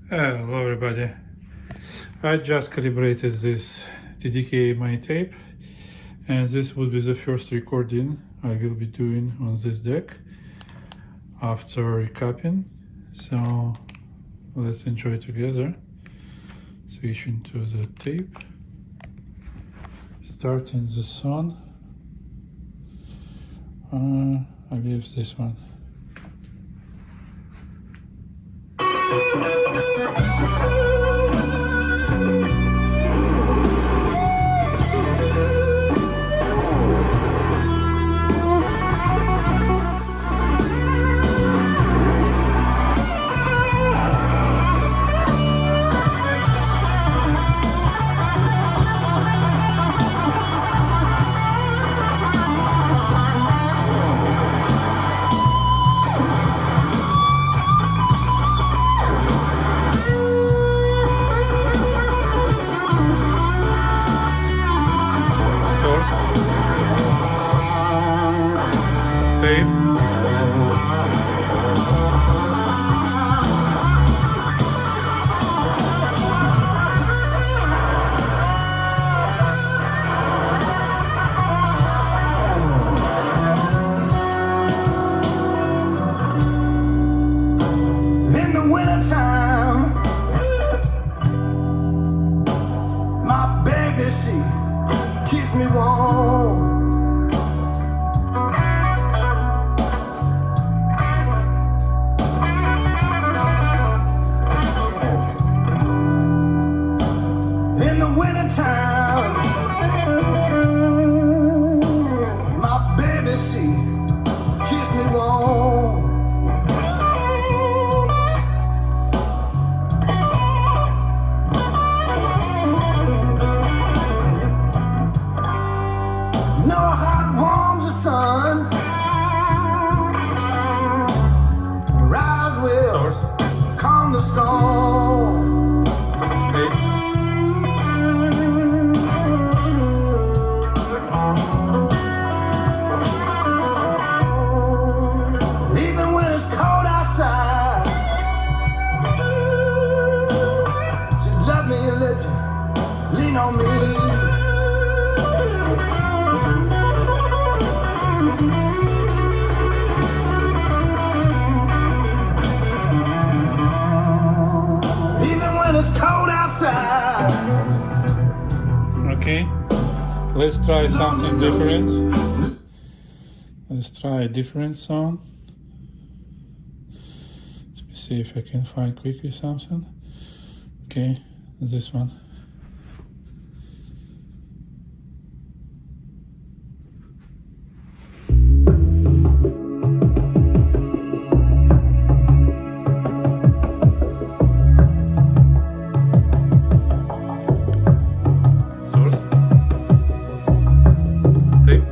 Hello everybody. I just calibrated this TDK my tape, and this would be the first recording I will be doing on this deck after recapping. So let's enjoy together. Switching to the tape, starting the song. I believe this one. Tape. In the wintertime, my baby, she keeps me warm. In the wintertime, my baby, she keeps me warm. No hot warms the sun. Rise will calm the storm. Even when it's cold outside, she love me and let you lean on me. Even when it's cold outside. Okay, let's try something different. Let's try a different song. Let me see if I can find quickly something. Okay, this one. Source. Tape.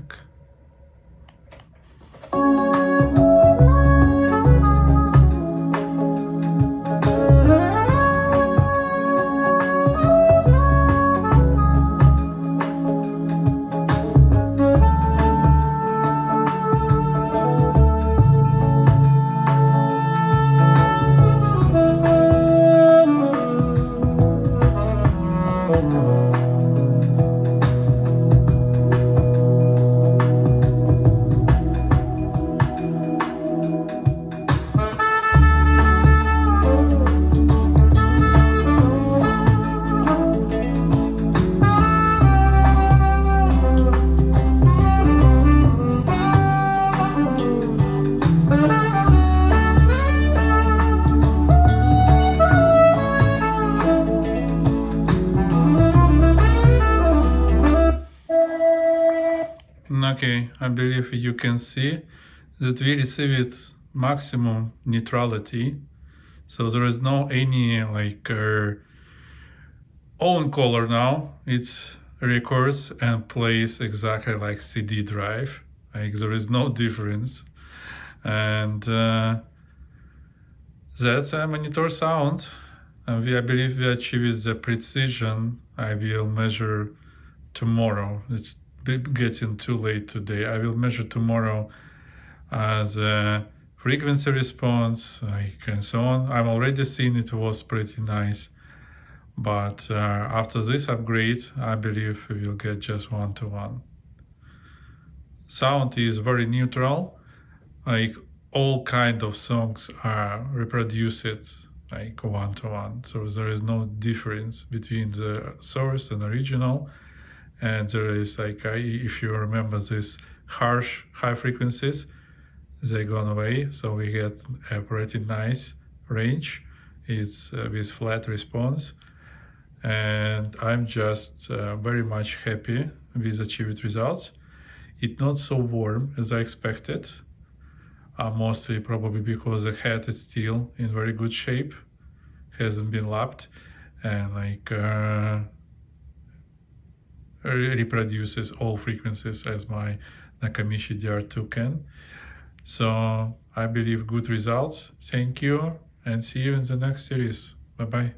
deck. Okay, I believe you can see that we received maximum neutrality, so there is no any like own color now. It records and plays exactly like CD drive, like there is no difference. And that's a monitor sound, and I believe we achieved the precision I will measure tomorrow. It's getting too late today. I will measure tomorrow the frequency response, like, and so on. I'm already seeing it was pretty nice, but after this upgrade, I believe we will get just 1-to-1. Sound is very neutral, like all kind of songs are reproduced like 1-to-1, so there is no difference between the source and original. And there is like, if you remember this harsh high frequencies, they gone away. So we get a pretty nice range. It's with flat response. And I'm just very much happy with achieved results. It's not so warm as I expected. Mostly probably because the head is still in very good shape. Hasn't been lapped. And like, reproduces all frequencies as my Nakamichi DR2 can. So I believe good results. Thank you and see you in the next series. Bye bye.